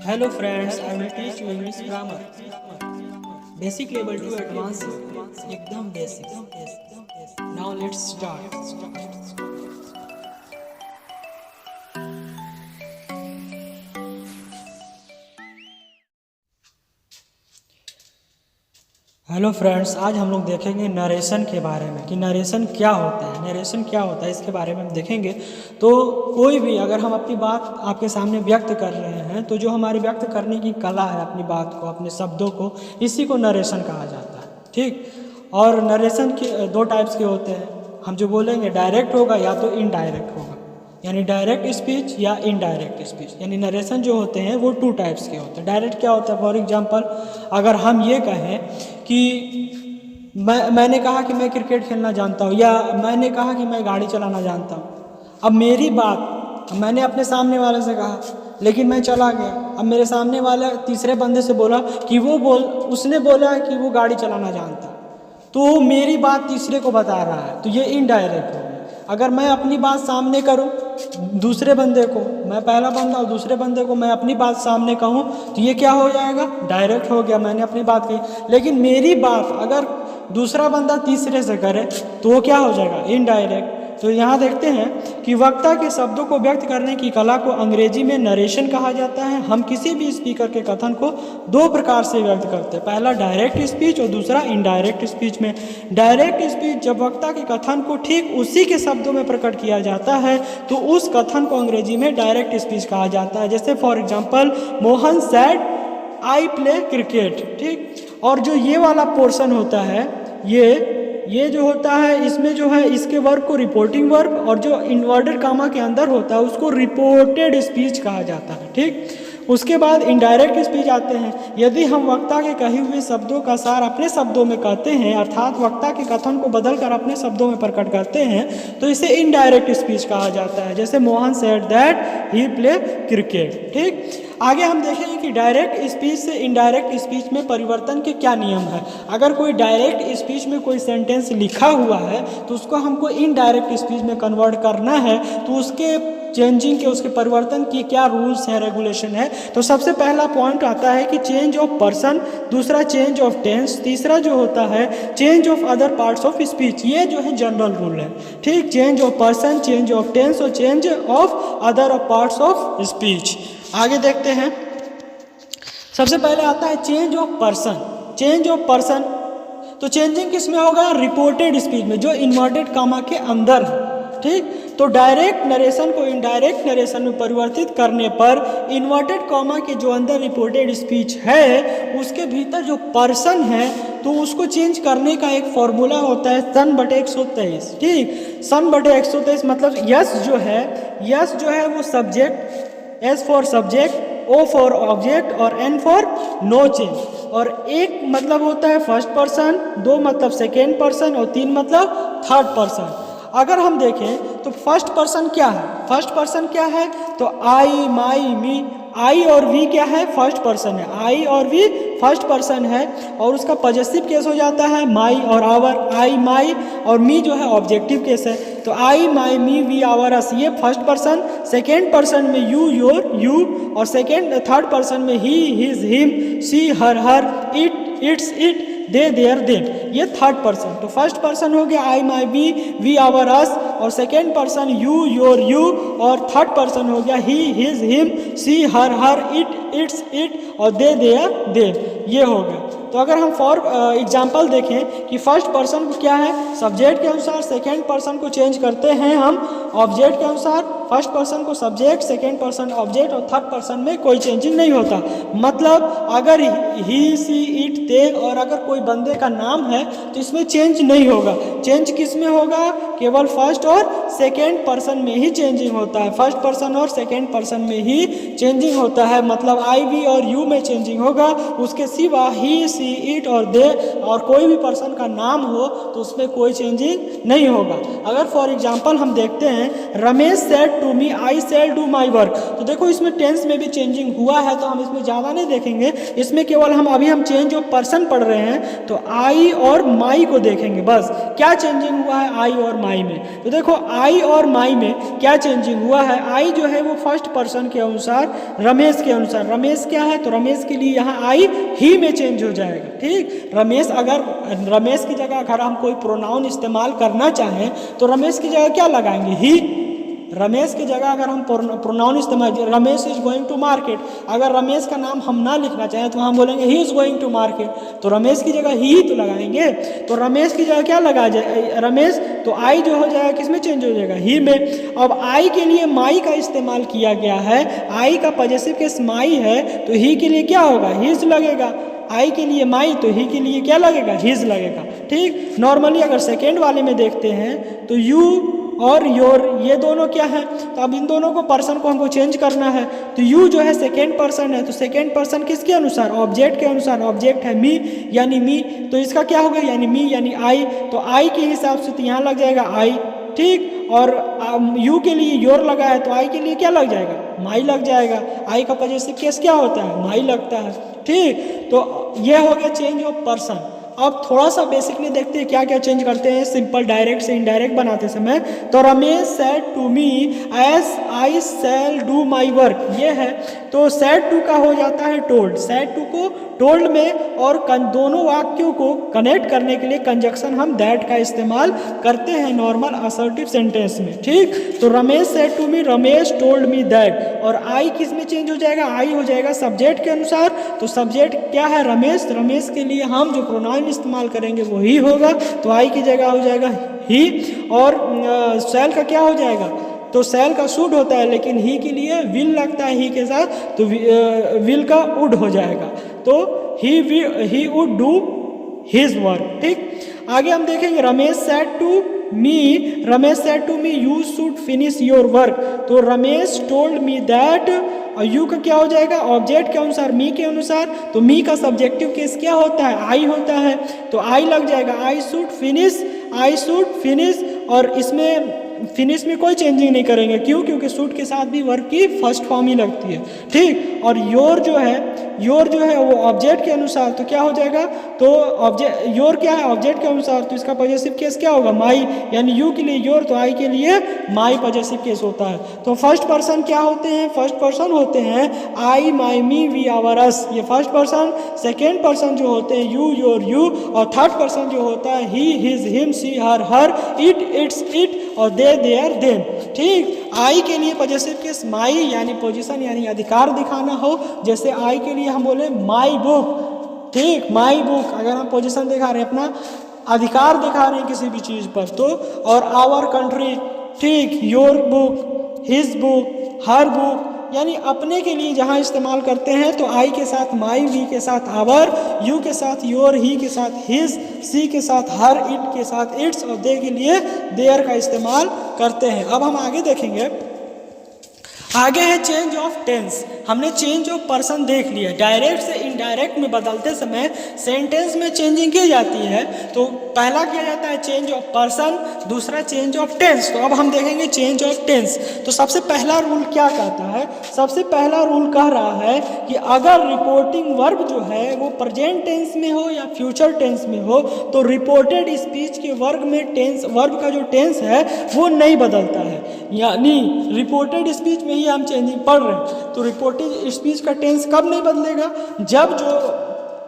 Hello friends, I will teach you English grammar. Basic level to advanced. एकदम basic. Now let's start. Hello friends, आज हम लोग देखेंगे narration के बारे में कि नरेशन क्या होता है। नरेशन क्या होता है इसके बारे में हम देखेंगे। तो कोई भी अगर हम अपनी बात आपके सामने व्यक्त कर रहे हैं तो जो हमारी व्यक्त करने की कला है, अपनी बात को, अपने शब्दों को, इसी को नरेशन कहा जाता है। ठीक। और नरेशन के दो टाइप्स के होते हैं। हम जो बोलेंगे डायरेक्ट होगा या तो इनडायरेक्ट होगा, यानी डायरेक्ट स्पीच या इनडायरेक्ट स्पीच। यानी नरेशन जो होते हैं वो टू टाइप्स के होते हैं। डायरेक्ट क्या होता है, फॉर एग्जांपल अगर हम ये कहें कि मैंने कहा कि मैं क्रिकेट खेलना जानता हूँ, या मैंने कहा कि मैं गाड़ी चलाना जानता हूँ। अब मेरी बात मैंने अपने सामने वाले से कहा, लेकिन मैं चला गया। अब मेरे सामने वाला तीसरे बंदे से बोला कि उसने बोला कि वो गाड़ी चलाना जानता है, तो मेरी बात तीसरे को बता रहा है, तो ये इनडायरेक्ट हो गया। अगर मैं अपनी बात सामने करूं दूसरे बंदे को, मैं पहला बंदा और दूसरे बंदे को मैं अपनी बात सामने कहूं, तो ये क्या हो जाएगा, डायरेक्ट हो गया, मैंने अपनी बात कही। लेकिन मेरी बात अगर दूसरा बंदा तीसरे से करे तो वो क्या हो जाएगा, इनडायरेक्ट। तो यहाँ देखते हैं कि वक्ता के शब्दों को व्यक्त करने की कला को अंग्रेजी में नरेशन कहा जाता है। हम किसी भी स्पीकर के कथन को दो प्रकार से व्यक्त करते हैं, पहला डायरेक्ट स्पीच और दूसरा इनडायरेक्ट स्पीच में। डायरेक्ट स्पीच जब वक्ता के कथन को ठीक उसी के शब्दों में प्रकट किया जाता है तो उस कथन को अंग्रेजी में डायरेक्ट स्पीच कहा जाता है। जैसे for example, Mohan said I play cricket. ठीक। और जो ये वाला पोर्शन होता है, ये जो होता है, इसमें जो है इसके वर्ब को रिपोर्टिंग वर्ब, और जो इन्वर्टेड कामा के अंदर होता है उसको रिपोर्टेड स्पीच कहा जाता है। ठीक। उसके बाद इनडायरेक्ट स्पीच आते हैं। यदि हम वक्ता के कहे हुए शब्दों का सार अपने शब्दों में कहते हैं, अर्थात वक्ता के कथन को बदलकर अपने शब्दों में प्रकट करते हैं, तो इसे इनडायरेक्ट स्पीच कहा जाता है। जैसे Mohan said that he play cricket. ठीक। आगे हम देखेंगे कि डायरेक्ट स्पीच से इनडायरेक्ट स्पीच में परिवर्तन के क्या नियम है। अगर कोई डायरेक्ट स्पीच में कोई सेंटेंस लिखा हुआ है तो उसको हमको इनडायरेक्ट स्पीच में कन्वर्ट करना है, तो उसके चेंजिंग के, उसके परिवर्तन की क्या रूल्स है, रेगुलेशन है। तो सबसे पहला पॉइंट आता है कि चेंज ऑफ पर्सन, दूसरा चेंज ऑफ टेंस, तीसरा जो होता है change of other parts of speech. ये जो है जनरल रूल है। ठीक। Change of person, change of tense और change of other parts of speech. आगे देखते हैं। सबसे पहले आता है change of person. Change of person तो चेंजिंग किस में होगा, रिपोर्टेड स्पीच में, जो इन्वर्टेड कामा के अंदर है। ठीक। तो डायरेक्ट नरेशन को इनडायरेक्ट नरेशन में परिवर्तित करने पर इन्वर्टेड कॉमा के जो अंदर रिपोर्टेड स्पीच है उसके भीतर जो पर्सन है तो उसको चेंज करने का एक फॉर्मूला होता है सन/123। ठीक। सन/123 मतलब यस जो है वो subject, S for subject, O for object और एन फॉर नो चेंज। और एक मतलब होता है फर्स्ट पर्सन, दो मतलब सेकेंड पर्सन और तीन मतलब थर्ड पर्सन। अगर हम देखें तो फर्स्ट पर्सन क्या है, फर्स्ट पर्सन क्या है, तो आई, माई, मी। आई और वी क्या है, फर्स्ट पर्सन है। आई और वी फर्स्ट पर्सन है और उसका पॉजेसिव केस हो जाता है माई और आवर। आई, माई और मी जो है ऑब्जेक्टिव केस है। तो आई, माई, मी, वी, आवर, अस, ये फर्स्ट पर्सन। सेकेंड पर्सन में यू, योर, यू, और थर्ड पर्सन में he, his, him, she, her, it, its, it, they, their, them, ये थर्ड पर्सन। तो फर्स्ट पर्सन हो गया I, my, we, our, us, और second person you, your, you, और third person हो गया he, his, him, she, her, it, its, it, और they, their, them, ये हो गया। तो अगर हम फॉर एग्जाम्पल देखें कि फर्स्ट पर्सन को क्या है, सब्जेक्ट के अनुसार, सेकेंड पर्सन को चेंज करते हैं हम ऑब्जेक्ट के अनुसार, फर्स्ट पर्सन को सब्जेक्ट, सेकेंड पर्सन ऑब्जेक्ट, और थर्ड पर्सन में कोई चेंजिंग नहीं होता। मतलब अगर ही, सी, इट, दे और अगर कोई बंदे का नाम है तो इसमें चेंज नहीं होगा। चेंज किस में होगा, केवल फर्स्ट और सेकेंड पर्सन में ही चेंजिंग होता है। फर्स्ट पर्सन और सेकेंड पर्सन में ही चेंजिंग होता है। मतलब आई, वी और यू में चेंजिंग होगा, उसके सिवा ही, सी, इट और दे और कोई भी पर्सन का नाम हो तो उसमें कोई चेंजिंग नहीं होगा। अगर फॉर एग्जांपल हम देखते हैं, Ramesh said to me I shall do my work, तो देखो इसमें टेंस में भी चेंजिंग हुआ है, तो हम इसमें ज़्यादा नहीं देखेंगे। इसमें केवल हम चेंज ऑफ पर्सन पढ़ रहे हैं, तो आई और माई को देखेंगे। बस क्या चेंजिंग हुआ है आई और माई में, तो देखो आई और माई में क्या चेंजिंग हुआ है। आई जो है वो फर्स्ट पर्सन के अनुसार, रमेश के अनुसार, रमेश क्या है तो रमेश के लिए यहाँ आई ही में चेंज हो जाएगा। ठीक, रमेश, अगर रमेश की जगह अगर हम कोई प्रोनाउन इस्तेमाल करना चाहें तो रमेश की जगह क्या लगाएंगे, ही। रमेश की जगह अगर हम प्रोनाउन इस्तेमाल, Ramesh is going to market, अगर रमेश का नाम हम ना लिखना चाहें तो हम बोलेंगे he is going to market, तो रमेश की जगह ही तो लगाएंगे। तो रमेश की जगह क्या लगा जाए, रमेश, तो आई जो हो जाएगा किस में चेंज हो जाएगा, ही में। अब आई के लिए माई का इस्तेमाल किया गया है, आई का पॉजेसिव केस माई है तो ही के लिए क्या होगा, हिज लगेगा। आई के लिए माई तो ही के लिए क्या लगेगा, हिज लगेगा। ठीक, नॉर्मली अगर सेकेंड वाले में देखते हैं तो यू और योर ये दोनों क्या है, तो अब इन दोनों को पर्सन को हमको चेंज करना है। तो यू जो है सेकेंड पर्सन है, तो सेकेंड पर्सन किसके अनुसार, ऑब्जेक्ट के अनुसार, ऑब्जेक्ट है मी यानी मी, तो इसका क्या होगा यानी मी यानी आई, तो आई के हिसाब से तो यहाँ लग जाएगा आई। ठीक, और यू के लिए योर लगा है तो आई के लिए क्या लग जाएगा, माई लग जाएगा। आई का पॉजेसिव केस क्या होता है, माई लगता है। ठीक, तो ये हो गया चेंज ऑफ पर्सन। अब थोड़ा सा बेसिकली देखते हैं क्या क्या चेंज करते हैं सिंपल डायरेक्ट से इनडायरेक्ट बनाते समय। तो Ramesh said to me as I shall do my work, ये है। तो सेड टू का हो जाता है टोल्ड, सेड टू को टोल्ड में, और दोनों वाक्यों को कनेक्ट करने के लिए कंजक्शन हम दैट का इस्तेमाल करते हैं नॉर्मल असर्टिव सेंटेंस में। ठीक, तो Ramesh said to me, Ramesh told me that, और आई किस में चेंज हो जाएगा, आई हो जाएगा सब्जेक्ट के अनुसार। तो सब्जेक्ट क्या है, रमेश, रमेश के लिए हम जो प्रोनाउन इस्तेमाल करेंगे वो ही होगा, तो आई की जगह हो जाएगा ही। और शैल का क्या हो जाएगा, तो शैल का शुड होता है लेकिन ही के लिए विल लगता है ही के साथ, तो विल का वुड हो जाएगा, तो he would do his work. ठीक, आगे हम देखेंगे Ramesh said to me, Ramesh said to me you should finish your work, तो रमेश टोल्ड मी दैट, और यू का क्या हो जाएगा, ऑब्जेक्ट के अनुसार, मी के अनुसार, तो मी का सब्जेक्टिव केस क्या होता है, आई होता है, तो आई लग जाएगा, I should finish, I should finish, और इसमें फिनिश में कोई चेंजिंग नहीं करेंगे, क्यों, क्योंकि शुड के साथ भी वर्क की फर्स्ट फॉर्म ही लगती है। ठीक, और योर जो है वो ऑब्जेक्ट के अनुसार, तो क्या हो जाएगा, तो ऑब्जेक्ट, योर क्या है ऑब्जेक्ट के अनुसार, तो इसका पॉजेसिव केस क्या होगा, माई, यानी यू के लिए योर, तो आई के लिए माई पॉजेसिव केस होता है। तो फर्स्ट पर्सन क्या होते हैं, फर्स्ट पर्सन होते हैं आई, माई, मी, वी, आवर, अस, ये फर्स्ट पर्सन। सेकेंड पर्सन जो होते हैं यू, योर, यू, और थर्ड पर्सन जो होता है he, his, him, she, her, it, its, it, और दे, देयर, देम। ठीक, आई के लिए पॉजेसिव केस माई यानी पोजीशन यानी अधिकार दिखाना हो, जैसे आई के लिए हम बोले माई बुक। ठीक, माई बुक, अगर हम पोजीशन दिखा रहे हैं, अपना अधिकार दिखा रहे हैं किसी भी चीज़ पर, तो, और आवर कंट्री। ठीक, your book, his book, her book, यानी अपने के लिए जहाँ इस्तेमाल करते हैं तो आई के साथ माई, वी के साथ आवर, यू के साथ योर, ही के साथ हिज, सी के साथ हर, इट के साथ इट्स, और दे के लिए देयर का इस्तेमाल करते हैं। अब हम आगे देखेंगे, आगे है चेंज ऑफ टेंस। हमने चेंज ऑफ पर्सन देख लिया, डायरेक्ट से इनडायरेक्ट में बदलते समय सेंटेंस में चेंजिंग की जाती है। तो पहला किया जाता है चेंज ऑफ पर्सन, दूसरा चेंज ऑफ टेंस। तो अब हम देखेंगे चेंज ऑफ टेंस। तो सबसे पहला रूल क्या कहता है, सबसे पहला रूल कह रहा है कि अगर रिपोर्टिंग वर्ब जो है वो प्रेजेंट टेंस में हो या फ्यूचर टेंस में हो, तो रिपोर्टेड स्पीच के वर्ग में टेंस, वर्ब का जो टेंस है वो नहीं बदलता है। यानी रिपोर्टेड स्पीच में ही हम चेंजिंग पढ़ रहे हैं, तो रिपोर्टेड स्पीच का टेंस कब नहीं बदलेगा, जब जो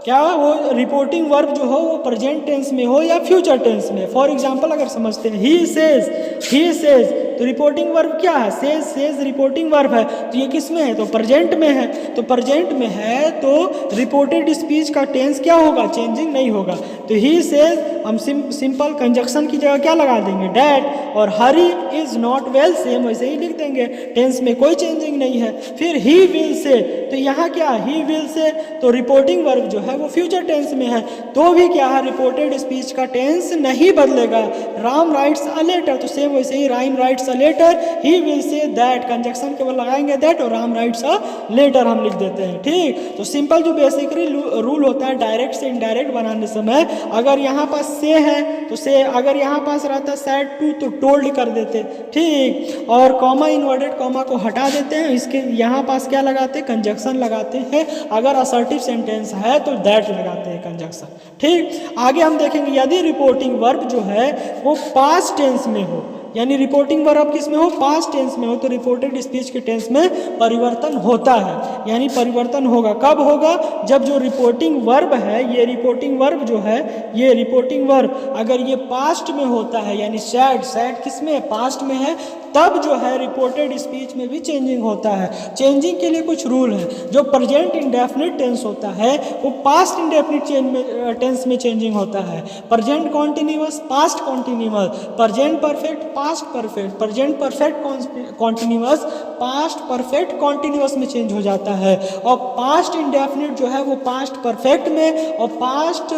क्या वो रिपोर्टिंग वर्ब जो हो वो प्रेजेंट टेंस में हो या फ्यूचर टेंस में। फॉर एग्जांपल अगर समझते हैं ही सेज, तो रिपोर्टिंग वर्ब क्या है, सेज रिपोर्टिंग वर्ब है, तो ये किस में है, तो प्रेजेंट में है। तो प्रेजेंट में है तो रिपोर्टेड स्पीच का टेंस क्या होगा, चेंजिंग नहीं होगा। तो ही सेज हम सिंपल कंजक्शन की जगह क्या लगा देंगे, डैट, और हरी इज नॉट वेल, सेम वैसे ही लिख देंगे, टेंस में कोई चेंजिंग नहीं है। फिर ही विल से, तो यहाँ क्या ही विल से, तो रिपोर्टिंग वर्ब जो है वो फ्यूचर टेंस में है, तो भी क्या है रिपोर्टेड स्पीच का टेंस नहीं बदलेगा। राम राइट्स अ लेटर, तो सेम वैसे ही राइम writes writes a letter, he will say that, conjunction केवल लगाएंगे दैट, और राम राइट्स अ लेटर हम लिख देते हैं। ठीक, तो सिंपल जो बेसिकली रूल होता है डायरेक्ट से इनडायरेक्ट बनाने समय, अगर यहाँ पास से है तो से, अगर यहाँ पास रहता सैड टू तो टोल्ड कर देते। ठीक, और कॉमा इन्वर्टेड कॉमा को हटा देते हैं, इसके यहाँ पास क्या लगाते हैं, कंजक्शन लगाते हैं। अगर असर्टिव सेंटेंस है तो दैट लगाते हैं कंजक्शन। ठीक, आगे हम देखेंगे यदि रिपोर्टिंग वर्ब जो है वो पास्ट टेंस में हो, यानी रिपोर्टिंग वर्ब किस में हो, पास्ट टेंस में हो, तो रिपोर्टेड स्पीच के टेंस में परिवर्तन होता है, यानी परिवर्तन होगा। कब होगा, जब जो रिपोर्टिंग वर्ब है, ये रिपोर्टिंग वर्ब जो है, ये रिपोर्टिंग वर्ब अगर ये पास्ट में होता है, यानी सैड, सैड किस में है, पास्ट में है, तब जो है रिपोर्टेड स्पीच में भी चेंजिंग होता है। चेंजिंग के लिए कुछ रूल है। जो प्रेजेंट इंडेफिनिट टेंस होता है वो पास्ट इंडेफिनिट टेंस में चेंजिंग होता है। Present continuous, past continuous, present perfect, past perfect, present perfect continuous, past perfect continuous में चेंज हो जाता है। और पास्ट इंडेफिनिट जो है वो पास्ट परफेक्ट में, और पास्ट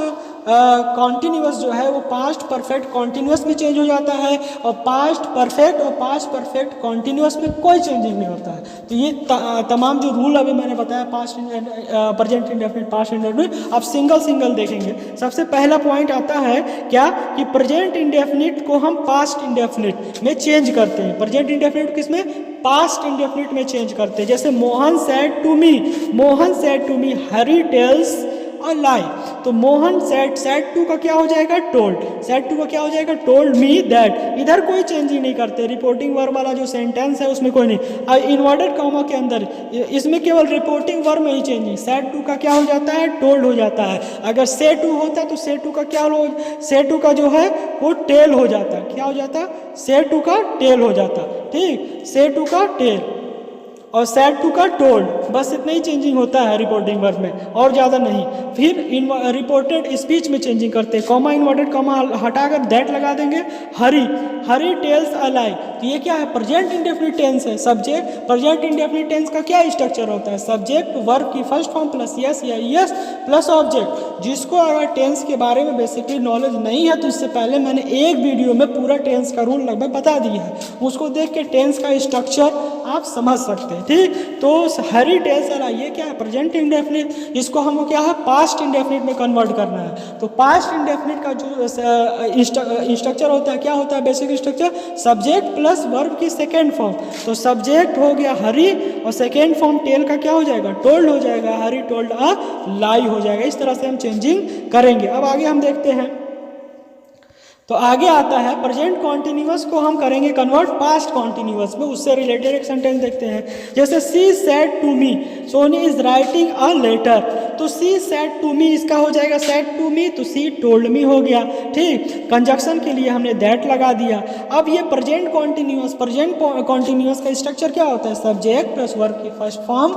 कॉन्टिन्यूअस जो है वो पास्ट परफेक्ट कॉन्टिन्यूअस में चेंज हो जाता है, और पास्ट परफेक्ट और पास्ट परफेक्ट कॉन्टिन्यूअस में कोई चेंजिंग नहीं होता है। तो ये तमाम जो रूल अभी मैंने बताया, past present indefinite, past indefinite, आप सिंगल सिंगल देखेंगे। सबसे पहला पॉइंट आता है क्या, कि प्रेजेंट इंडेफिनिट को हम पास्ट इंडेफिनिट में चेंज करते हैं। प्रेजेंट इंडेफिनिट किसमें, पास्ट इंडेफिनिट में चेंज करते हैं। जैसे Mohan said to me, Mohan said to me Hari tells a lie, तो मोहन सेड, सेड टू का क्या हो जाएगा, टोल्ड, सेड टू का क्या हो जाएगा, टोल्ड मी दैट। इधर कोई चेंजिंग नहीं करते, रिपोर्टिंग वर्ब वाला जो सेंटेंस है उसमें कोई नहीं। इन्वर्टेड कॉमा के अंदर इसमें केवल रिपोर्टिंग वर्ब में ही चेंजिंग, सेड टू का क्या हो जाता है, टोल्ड हो जाता है। अगर से टू होता तो से टू का क्या हो, से टू का जो है वो टेल हो जाता, क्या हो जाता, से टू का टेल हो जाता। ठीक, से टू का टेल और सैड टू का टोल्ड, बस इतना ही चेंजिंग होता है रिपोर्टिंग वर्ब में, और ज़्यादा नहीं। फिर रिपोर्टेड स्पीच में चेंजिंग करते हैं, कॉमा इन्वर्टेड कॉमा हटाकर दैट लगा देंगे। हरी, हरी टेल्स अ लाई, तो ये क्या है, प्रेजेंट इंडेफिनिट टेंस है। सब्जेक्ट, प्रेजेंट इंडेफिनिट टेंस का क्या स्ट्रक्चर होता है, सब्जेक्ट वर्ब की फर्स्ट फॉर्म प्लस यस या यस प्लस ऑब्जेक्ट। जिसको अगर टेंस के बारे में बेसिकली नॉलेज नहीं है तो इससे पहले मैंने एक वीडियो में पूरा टेंस का रूल लगभग बता दिया है, उसको देख के टेंस का स्ट्रक्चर आप समझ सकते हैं। ठीक, तो हरी टेल्स अ लाई, ये क्या है, प्रेजेंट इंडेफिनिट, इसको हमको क्या है, पास्ट इंडेफिनिट में कन्वर्ट करना है। तो पास्ट इंडेफिनिट का जो स्ट्रक्चर होता है, क्या होता है basic structure, subject plus verb की सेकेंड फॉर्म। तो सब्जेक्ट हो गया हरी और सेकेंड फॉर्म टेल का क्या हो जाएगा, टोल्ड हो जाएगा, हरी टोल्ड अ लाई हो जाएगा। इस तरह से हम चेंजिंग करेंगे। अब आगे हम देखते हैं, तो आगे आता है प्रेजेंट कॉन्टिन्यूअस को हम करेंगे कन्वर्ट पास्ट कॉन्टिन्यूअस में। उससे रिलेटेड एक सेंटेंस देखते हैं, जैसे she said to me Soni is writing a letter, तो सी सेड टू मी इसका हो जाएगा सेड टू मी, तो सी टोल्ड मी हो गया। ठीक, कंजक्शन के लिए हमने दैट लगा दिया। अब ये प्रेजेंट कॉन्टिन्यूअस, प्रेजेंट कॉन्टिन्यूअस का स्ट्रक्चर क्या होता है, सब्जेक्ट प्लस वर्ब की first form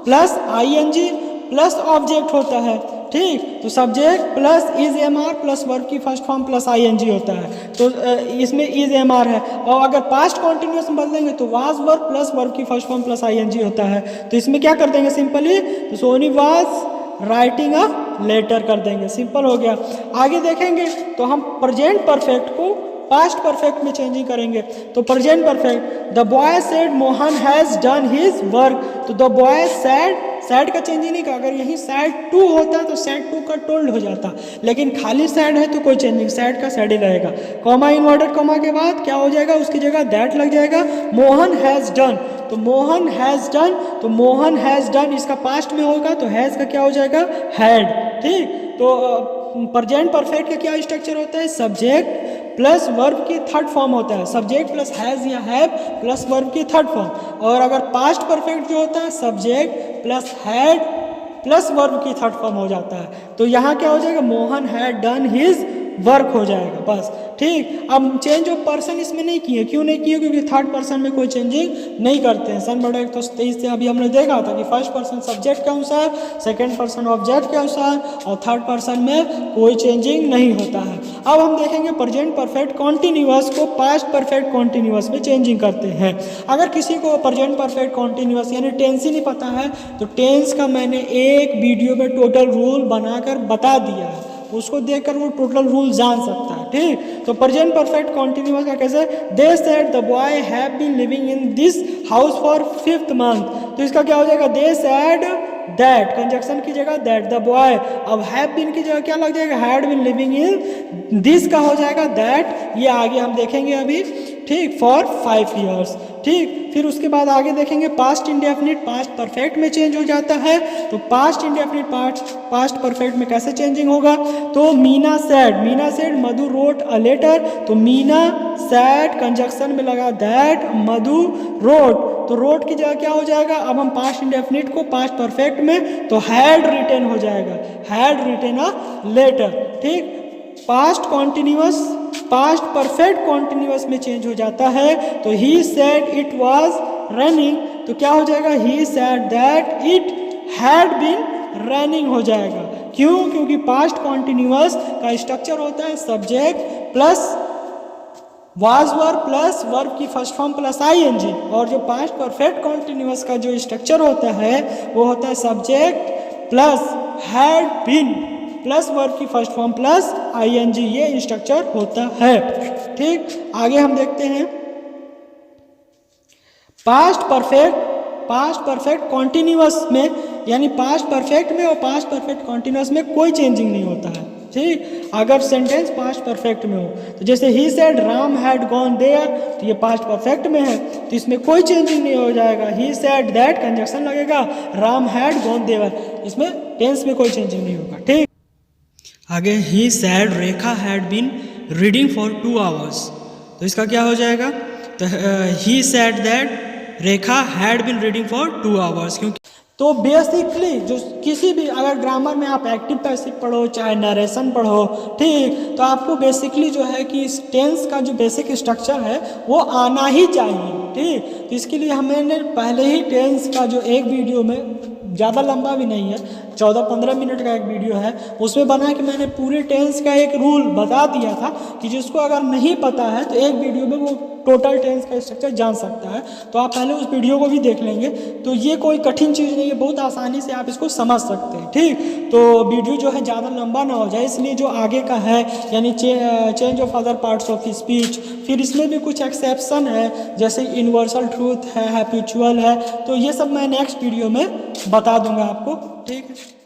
plus ING plus object होता है। ठीक, तो subject plus is am are plus verb की फर्स्ट फॉर्म प्लस आईएनजी होता है, तो इसमें इज एम आर है। और अगर पास्ट कॉन्टिन्यूअस में बदलेंगे तो वाज वर्ब प्लस वर्ब की फर्स्ट फॉर्म प्लस आईएनजी होता है। तो इसमें क्या कर देंगे सिंपली, तो Soni was writing a letter कर देंगे, सिंपल हो गया। आगे देखेंगे तो हम प्रेजेंट परफेक्ट को पास्ट परफेक्ट में चेंजिंग करेंगे। तो present perfect, the boy said Mohan has done his work, तो द बॉय सेड, सैड का चेंजिंग नहीं का, अगर यही सैड टू होता तो सैड टू का टोल्ड हो जाता, लेकिन खाली सैड है तो कोई चेंजिंग, सैड का सैड ही रहेगा। कॉमा इन्वर्टेड कॉमा के बाद क्या हो जाएगा, उसकी जगह दैट लग जाएगा। मोहन हैज़ डन, तो मोहन हैज़ डन, तो मोहन हैज़ डन इसका पास्ट में होगा तो हैज़ का क्या हो जाएगा, हैड। ठीक, तो प्रेजेंट परफेक्ट का क्या स्ट्रक्चर होता है, सब्जेक्ट प्लस वर्ब की थर्ड फॉर्म होता है, सब्जेक्ट प्लस हैज़ या हैव प्लस वर्ब की थर्ड फॉर्म। और अगर पास्ट परफेक्ट जो होता है subject plus had plus verb की थर्ड फॉर्म हो जाता है। तो यहाँ क्या हो जाएगा, Mohan had done his work हो जाएगा बस। ठीक, अब चेंज ऑफ पर्सन इसमें नहीं किए, क्यों नहीं किए, क्योंकि थर्ड पर्सन में कोई चेंजिंग नहीं करते हैं। सन बड़ा 123 से अभी हमने देखा था कि फर्स्ट पर्सन सब्जेक्ट के अनुसार, सेकंड पर्सन ऑब्जेक्ट के अनुसार, और थर्ड पर्सन में कोई चेंजिंग नहीं होता है। अब हम देखेंगे प्रेजेंट परफेक्ट कॉन्टिन्यूअस को पास्ट परफेक्ट कॉन्टिन्यूअस में चेंजिंग करते हैं। अगर किसी को प्रेजेंट परफेक्ट कॉन्टिन्यूअस यानी टेंस ही नहीं पता है तो टेंस का मैंने एक वीडियो में टोटल रूल बनाकर बता दिया है, उसको देखकर वो टोटल रूल जान सकता है, ठीक। तो प्रेजेंट परफेक्ट कॉन्टिन्यूअस का कैसे, they said the boy have been living in this house for 5th month। तो इसका क्या हो जाएगा, दे सेड दैट, कंजक्शन की जगह दैट, द बॉय, अब हैव बीन की जगह क्या लग जाएगा, had been living in, this का हो जाएगा दैट, ये आगे हम देखेंगे अभी, ठीक, फॉर 5 years, ठीक। फिर उसके बाद आगे देखेंगे पास्ट इंडेफिनिट पास्ट परफेक्ट में चेंज हो जाता है। तो पास्ट इंडेफिनिट पास्ट परफेक्ट में कैसे चेंजिंग होगा, तो Meena said Madhu wrote a letter, तो मीना सेड कंजक्शन में लगा दैट, मधु रोट, तो रोट की जगह क्या हो जाएगा, अब हम पास्ट इंडेफिनिट को पास्ट परफेक्ट में, तो हैड रिटन हो जाएगा, हैड रिटन अ लेटर, ठीक। Past continuous past perfect continuous में चेंज हो जाता है। तो he said it was running, तो क्या हो जाएगा, he said that it had been running हो जाएगा। क्यों, क्योंकि पास्ट कॉन्टिन्यूअस का स्ट्रक्चर होता है subject plus was verb plus verb की फर्स्ट फॉर्म प्लस आईएनजी, और जो पास्ट परफेक्ट कॉन्टिन्यूअस का जो स्ट्रक्चर होता है वो होता है subject plus had been plus verb की फर्स्ट फॉर्म प्लस आईएनजी, ये स्ट्रक्चर होता है, ठीक। आगे हम देखते हैं पास्ट परफेक्ट कॉन्टिन्यूअस में, यानी पास्ट परफेक्ट में और पास्ट परफेक्ट कॉन्टिन्यूअस में कोई चेंजिंग नहीं होता है, ठीक। अगर सेंटेंस पास्ट परफेक्ट में हो, तो जैसे he said Ram had gone there, तो ये पास्ट परफेक्ट में है, तो इसमें कोई चेंजिंग नहीं हो जाएगा। ही सेड दैट कंजक्शन लगेगा, राम हैड गॉन देयर, इसमें टेंस में कोई चेंजिंग नहीं होगा, ठीक। आगे he said Rekha had been reading for 2 hours, तो इसका क्या हो जाएगा, तो he said that Rekha had been reading for 2 hours, क्योंकि तो बेसिकली जो किसी भी अगर ग्रामर में आप एक्टिव पैसिव पढ़ो चाहे नरेशन पढ़ो, ठीक, तो आपको बेसिकली जो है कि इस टेंस का जो बेसिक स्ट्रक्चर है वो आना ही चाहिए, ठीक। तो इसके लिए हमने पहले ही टेंस का जो एक वीडियो में, ज़्यादा लंबा भी नहीं है, 14-15 मिनट का एक वीडियो है, उसमें बना कि मैंने पूरे टेंस का एक रूल बता दिया था कि जिसको अगर नहीं पता है तो एक वीडियो में वो टोटल टेंस का स्ट्रक्चर जान सकता है। तो आप पहले उस वीडियो को भी देख लेंगे, तो ये कोई कठिन चीज़ नहीं है, बहुत आसानी से आप इसको समझ सकते हैं, ठीक। तो वीडियो जो है ज़्यादा लंबा ना हो जाए, इसलिए जो आगे का है यानी change of other parts of speech, फिर इसमें भी कुछ एक्सेप्शन है जैसे यूनिवर्सल ट्रूथ है, हैबिचुअल है, तो ये सब मैं नेक्स्ट वीडियो में बता दूंगा आपको, ठीक है।